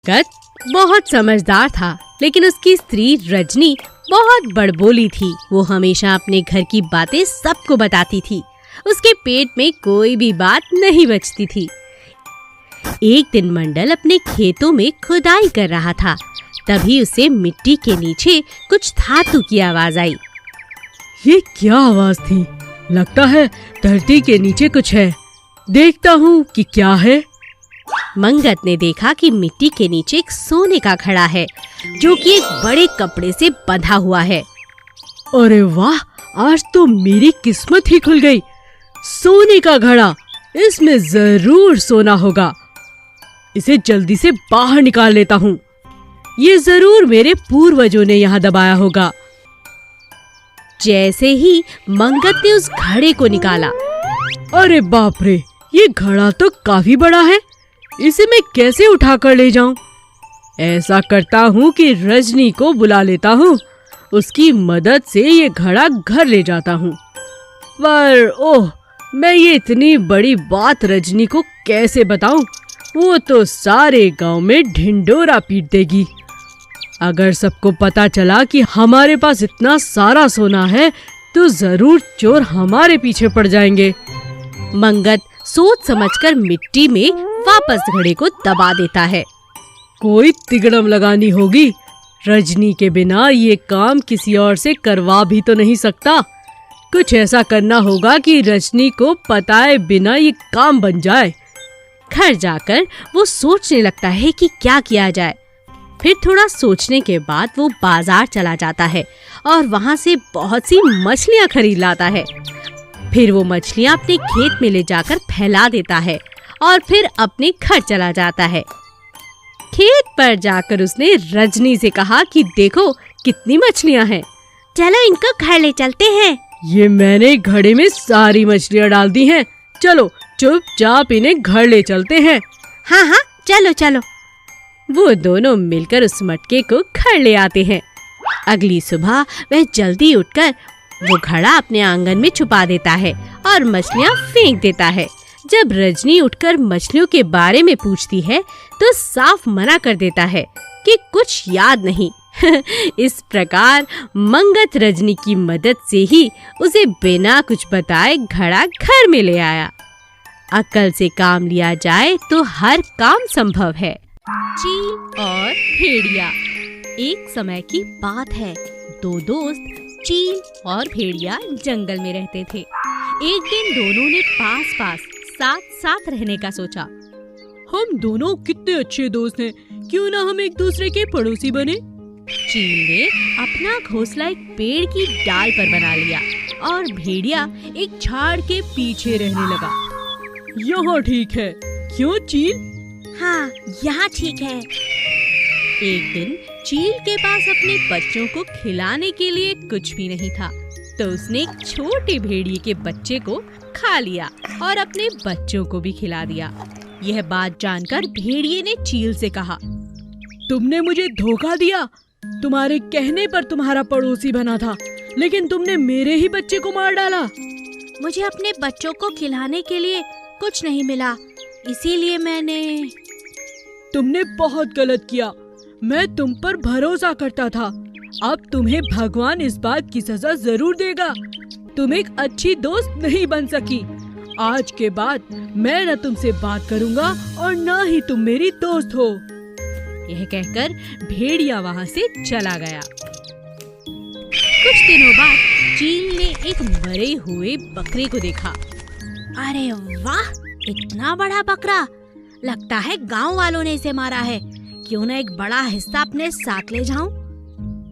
मंगत बहुत समझदार था, लेकिन उसकी स्त्री रजनी बहुत बड़बोली थी। वो हमेशा अपने घर की बातें सबको बताती थी। उसके पेट में कोई भी बात नहीं बचती थी। एक दिन मंडल अपने खेतों में खुदाई कर रहा था। तभी उसे मिट्टी के नीचे कुछ धातु की आवाज आई। ये क्या आवाज थी? लगता है धरती के नीचे कुछ है। देखता हूँ कि क्या है। मंगत ने देखा कि मिट्टी के नीचे एक सोने का घड़ा है, जो कि एक बड़े कपड़े से बंधा हुआ है। अरे वाह, आज तो मेरी किस्मत ही खुल गई। सोने का घड़ा, इसमें जरूर सोना होगा। इसे जल्दी से बाहर निकाल लेता हूँ। ये जरूर मेरे पूर्वजों ने यहाँ दबाया होगा। जैसे ही मंगत ने उस घड़े को निकाला, अरे बाप रे, ये घड़ा तो काफी बड़ा है। इसे मैं कैसे उठाकर ले जाऊं? ऐसा करता हूँ कि रजनी को बुला लेता हूँ। उसकी मदद से ये घड़ा घर ले जाता हूँ। पर ओह, मैं ये इतनी बड़ी बात रजनी को कैसे बताऊं? वो तो सारे गांव में ढिंडोरा पीट देगी। अगर सबको पता चला कि हमारे पास इतना सारा सोना है, तो जरूर चोर हमारे पीछे पड़ जाएंगे। मंगत सोच समझकर मिट्टी में वापस घड़े को दबा देता है। कोई तिगड़म लगानी होगी। रजनी के बिना ये काम किसी और से करवा भी तो नहीं सकता। कुछ ऐसा करना होगा कि रजनी को पताए बिना ये काम बन जाए। घर जाकर वो सोचने लगता है कि क्या किया जाए। फिर थोड़ा सोचने के बाद वो बाजार चला जाता है और वहाँ से बहुत सी मछलियाँ खरीद लाता है। फिर वो मछलियाँ अपने खेत में ले जाकर फैला देता है और फिर अपने घर चला जाता है। खेत पर जाकर उसने रजनी से कहा कि देखो कितनी मछलियाँ हैं, चलो इनको घर ले चलते हैं। ये मैंने घड़े में सारी मछलियाँ डाल दी हैं। चलो चुपचाप इन्हें घर ले चलते हैं। हाँ हाँ, चलो चलो। वो दोनों मिलकर उस मटके को घर ले आते हैं। अगली सुबह वह जल्दी उठकर वो घड़ा अपने आंगन में छुपा देता है और मछलियाँ फेंक देता है। जब रजनी उठकर मछलियों के बारे में पूछती है, तो साफ मना कर देता है कि कुछ याद नहीं। इस प्रकार मंगत रजनी की मदद से ही उसे बिना कुछ बताए घड़ा घर में ले आया। अक्ल से काम लिया जाए तो हर काम संभव है। चील और भेड़िया। एक समय की बात है, दो दोस्त चील और भेड़िया जंगल में रहते थे। एक दिन दोनों ने पास पास साथ साथ रहने का सोचा। हम दोनों कितने अच्छे दोस्त हैं, क्यों ना हम एक दूसरे के पड़ोसी बने। चील ने अपना घोंसला एक पेड़ की डाल पर बना लिया और भेड़िया एक झाड़ के पीछे रहने लगा। यहाँ ठीक है, क्यों चील? हाँ, यहाँ ठीक है। एक दिन चील के पास अपने बच्चों को खिलाने के लिए कुछ भी नहीं था, तो उसने एक छोटे भेड़िए के बच्चे को खा लिया और अपने बच्चों को भी खिला दिया। यह बात जानकर भेड़िए ने चील से कहा, तुमने मुझे धोखा दिया। तुम्हारे कहने पर तुम्हारा पड़ोसी बना था, लेकिन तुमने मेरे ही बच्चे को मार डाला। मुझे अपने बच्चों को खिलाने के लिए कुछ नहीं मिला, इसीलिए मैंने। तुमने बहुत गलत किया। मैं तुम पर भरोसा करता था। अब तुम्हें भगवान इस बात की सजा जरूर देगा। तुम एक अच्छी दोस्त नहीं बन सकी। आज के बाद मैं न तुमसे बात करूंगा और न ही तुम मेरी दोस्त हो। यह कहकर भेड़िया वहाँ से चला गया। कुछ दिनों बाद चील ने एक मरे हुए बकरे को देखा। अरे वाह, इतना बड़ा बकरा! लगता है गांव वालों ने इसे मारा है। क्यों ना एक बड़ा हिस्सा अपने साथ ले जाऊं?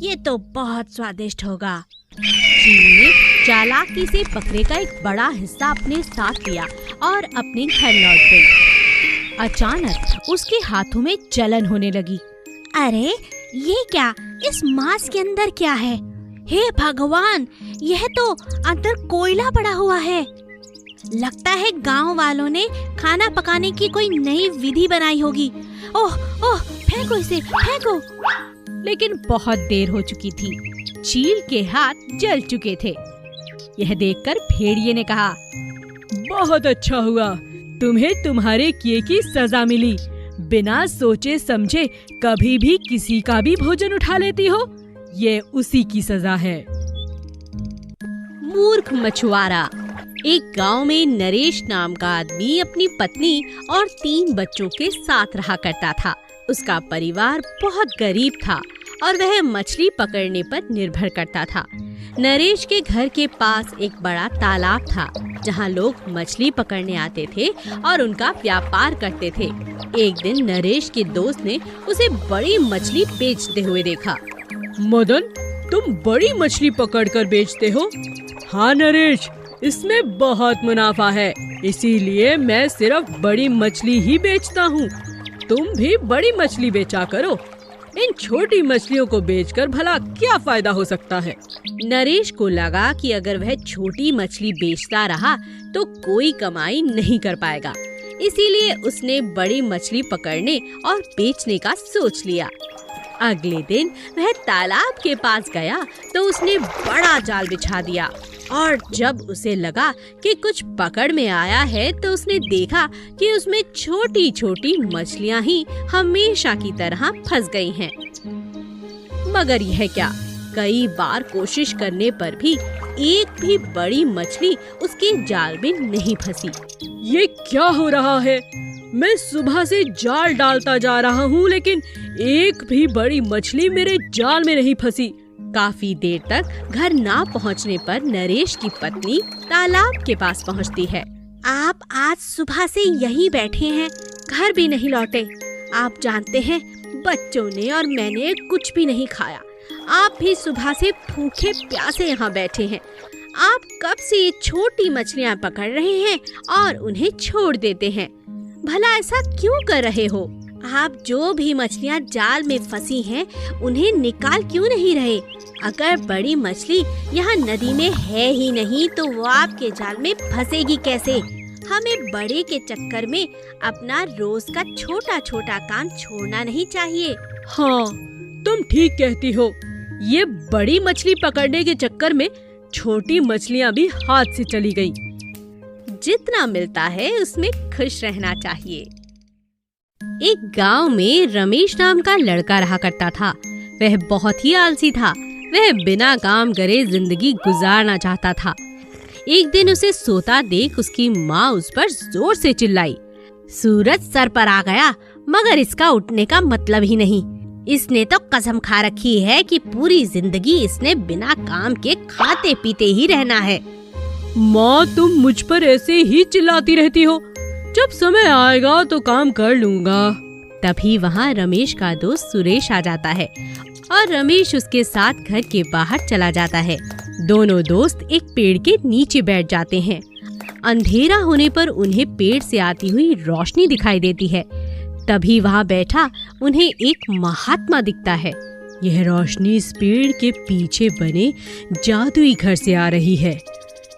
ये तो बहुत स्वादिष्ट होगा। चील ने चालाकी से बकरे का एक बड़ा हिस्सा अपने साथ लिया और अपने घर लौट गई। अचानक उसके हाथों में जलन होने लगी। अरे ये क्या? इस मांस के अंदर क्या है? हे भगवान, यह तो अंदर कोयला पड़ा हुआ है। लगता है गांव वालों ने खाना पकाने की कोई नई विधि बनाई होगी। ओह ओह, फेंको इसे, फेंको। लेकिन बहुत देर हो चुकी थी। चील के हाथ जल चुके थे। यह देखकर भेड़िए ने कहा, बहुत अच्छा हुआ, तुम्हें तुम्हारे किए की सजा मिली। बिना सोचे समझे कभी भी किसी का भी भोजन उठा लेती हो, ये उसी की सजा है। मूर्ख मछुआरा। एक गांव में नरेश नाम का आदमी अपनी पत्नी और 3 बच्चों के साथ रहा करता था। उसका परिवार बहुत गरीब था और वह मछली पकड़ने पर निर्भर करता था। नरेश के घर के पास एक बड़ा तालाब था जहां लोग मछली पकड़ने आते थे और उनका व्यापार करते थे। एक दिन नरेश के दोस्त ने उसे बड़ी मछली बेचते हुए देखा। मदन, तुम बड़ी मछली पकड़कर बेचते हो? हाँ नरेश, इसमें बहुत मुनाफा है, इसीलिए मैं सिर्फ बड़ी मछली ही बेचता हूँ। तुम भी बड़ी मछली बेचा करो। इन छोटी मछलियों को बेचकर भला क्या फायदा हो सकता है? नरेश को लगा कि अगर वह छोटी मछली बेचता रहा तो कोई कमाई नहीं कर पाएगा, इसीलिए उसने बड़ी मछली पकड़ने और बेचने का सोच लिया। अगले दिन वह तालाब के पास गया तो उसने बड़ा जाल बिछा दिया और जब उसे लगा कि कुछ पकड़ में आया है तो उसने देखा कि उसमें छोटी छोटी मछलियां ही हमेशा की तरह फंस गई हैं। मगर यह क्या, कई बार कोशिश करने पर भी एक भी बड़ी मछली उसके जाल में नहीं फंसी। ये क्या हो रहा है? मैं सुबह से जाल डालता जा रहा हूँ लेकिन एक भी बड़ी मछली मेरे जाल में नहीं फंसी। काफी देर तक घर ना पहुँचने पर नरेश की पत्नी तालाब के पास पहुँचती है। आप आज सुबह से यहीं बैठे हैं, घर भी नहीं लौटे। आप जानते हैं बच्चों ने और मैंने कुछ भी नहीं खाया। आप भी सुबह से भूखे प्यासे यहाँ बैठे हैं। आप कब से ये छोटी मछलियाँ पकड़ रहे हैं और उन्हें छोड़ देते हैं? भला ऐसा क्यों कर रहे हो? आप जो भी मछलियाँ जाल में फंसी हैं, उन्हें निकाल क्यों नहीं रहे? अगर बड़ी मछली यहाँ नदी में है ही नहीं तो वो आपके जाल में फंसेगी कैसे? हमें बड़े के चक्कर में अपना रोज का छोटा छोटा काम छोड़ना नहीं चाहिए। हाँ, तुम ठीक कहती हो। ये बड़ी मछली पकड़ने के चक्कर में छोटी मछलियाँ भी हाथ से चली गई। जितना मिलता है उसमें खुश रहना चाहिए। एक गांव में रमेश नाम का लड़का रहा करता था। वह बहुत ही आलसी था। वह बिना काम करे जिंदगी गुजारना चाहता था। एक दिन उसे सोता देख उसकी माँ उस पर जोर से चिल्लाई। सूरज सर पर आ गया मगर इसका उठने का मतलब ही नहीं। इसने तो कसम खा रखी है कि पूरी जिंदगी इसने बिना काम के खाते पीते ही रहना है। माँ, तुम मुझ पर ऐसे ही चिल्लाती रहती हो। जब समय आएगा तो काम कर लूँगा। तभी वहाँ रमेश का दोस्त सुरेश आ जाता है और रमेश उसके साथ घर के बाहर चला जाता है। दोनों दोस्त एक पेड़ के नीचे बैठ जाते हैं। अंधेरा होने पर उन्हें पेड़ से आती हुई रोशनी दिखाई देती है। तभी वहाँ बैठा उन्हें एक महात्मा दिखता है। यह रोशनी इस पेड़ के पीछे बने जादुई घर से आ रही है।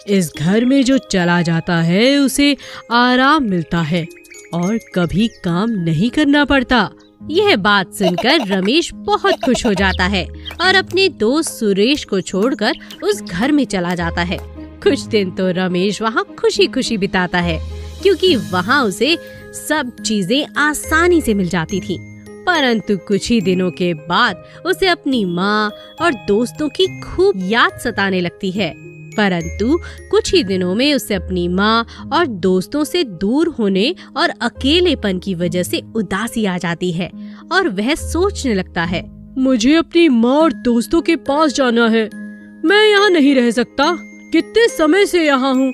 इस घर में जो चला जाता है उसे आराम मिलता है और कभी काम नहीं करना पड़ता। यह बात सुनकर रमेश बहुत खुश हो जाता है और अपने दोस्त सुरेश को छोड़कर उस घर में चला जाता है। कुछ दिन तो रमेश वहाँ खुशी खुशी बिताता है क्योंकि वहाँ उसे सब चीजें आसानी से मिल जाती थी। परंतु कुछ ही दिनों के बाद उसे अपनी माँ और दोस्तों की खूब याद सताने लगती है। परंतु कुछ ही दिनों में उसे अपनी माँ और दोस्तों से दूर होने और अकेलेपन की वजह से उदासी आ जाती है और वह सोचने लगता है, मुझे अपनी माँ और दोस्तों के पास जाना है। मैं यहाँ नहीं रह सकता। कितने समय से यहाँ हूँ,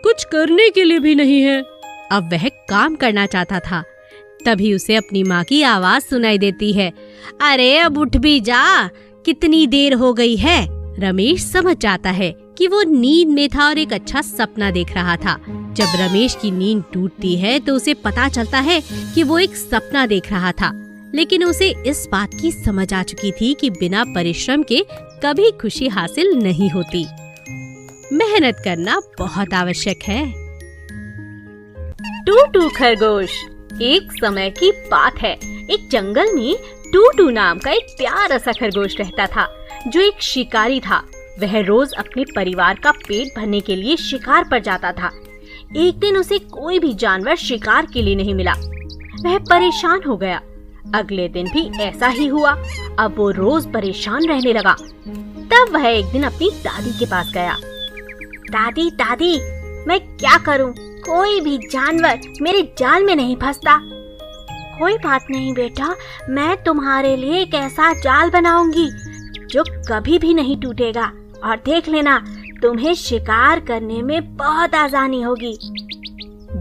कुछ करने के लिए भी नहीं है। अब वह काम करना चाहता था। तभी उसे अपनी माँ की आवाज सुनाई देती है, अरे अब उठ भी जा, कितनी देर हो गई है। रमेश समझ जाता है कि वो नींद में था और एक अच्छा सपना देख रहा था। जब रमेश की नींद टूटती है तो उसे पता चलता है कि वो एक सपना देख रहा था, लेकिन उसे इस बात की समझ आ चुकी थी कि बिना परिश्रम के कभी खुशी हासिल नहीं होती। मेहनत करना बहुत आवश्यक है। टूटू खरगोश। एक समय की बात है, एक जंगल में टूटू नाम का एक प्यारा सा खरगोश रहता था जो एक शिकारी था। वह रोज अपने परिवार का पेट भरने के लिए शिकार पर जाता था। एक दिन उसे कोई भी जानवर शिकार के लिए नहीं मिला। वह परेशान हो गया। अगले दिन भी ऐसा ही हुआ। अब वो रोज परेशान रहने लगा। तब वह एक दिन अपनी दादी के पास गया। दादी दादी, मैं क्या करूं? कोई भी जानवर मेरे जाल में नहीं फंसता। कोई बात नहीं बेटा, मैं तुम्हारे लिए एक ऐसा जाल बनाऊंगी जो कभी भी नहीं टूटेगा, और देख लेना तुम्हें शिकार करने में बहुत आसानी होगी।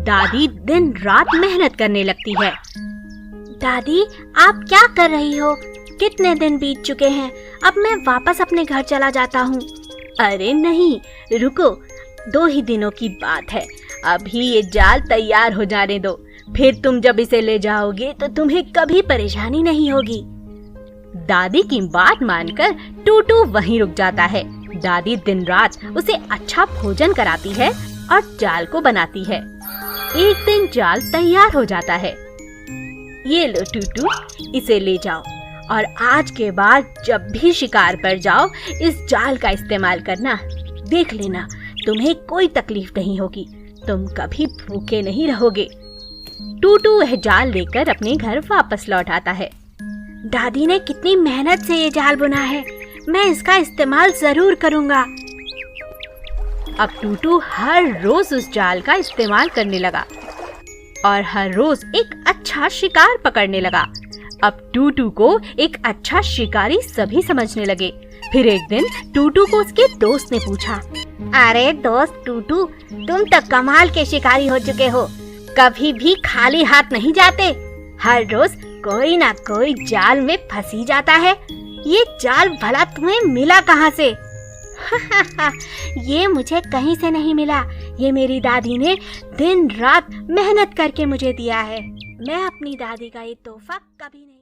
दादी दिन रात मेहनत करने लगती है। दादी, आप क्या कर रही हो? कितने दिन बीत चुके हैं, अब मैं वापस अपने घर चला जाता हूँ। अरे नहीं, रुको, 2 ही दिनों की बात है। अभी ये जाल तैयार हो जाने दो, फिर तुम जब इसे ले जाओगे तो तुम्हें कभी परेशानी नहीं होगी। दादी की बात मानकर टूटू वहीं रुक जाता है। दादी दिन रात उसे अच्छा भोजन कराती है और जाल को बनाती है। एक दिन जाल तैयार हो जाता है। ये लो टूटू, इसे ले जाओ, और आज के बाद जब भी शिकार पर जाओ इस जाल का इस्तेमाल करना। देख लेना तुम्हें कोई तकलीफ नहीं होगी, तुम कभी भूखे नहीं रहोगे। टूटू वह जाल लेकर अपने घर वापस लौट आता है। दादी ने कितनी मेहनत से ये जाल बुना है, मैं इसका इस्तेमाल जरूर करूंगा। अब टूटू हर रोज उस जाल का इस्तेमाल करने लगा और हर रोज एक अच्छा शिकार पकड़ने लगा। अब टूटू को एक अच्छा शिकारी सभी समझने लगे। फिर एक दिन टूटू को उसके दोस्त ने पूछा, अरे दोस्त टूटू, तुम तो कमाल के शिकारी हो चुके हो, कभी भी खाली हाथ नहीं जाते। हर रोज कोई ना कोई जाल में फंस ही जाता है। ये जाल भला तुम्हें मिला कहाँ से? ये मुझे कहीं से नहीं मिला, ये मेरी दादी ने दिन रात मेहनत करके मुझे दिया है। मैं अपनी दादी का ये तोहफा कभी नहीं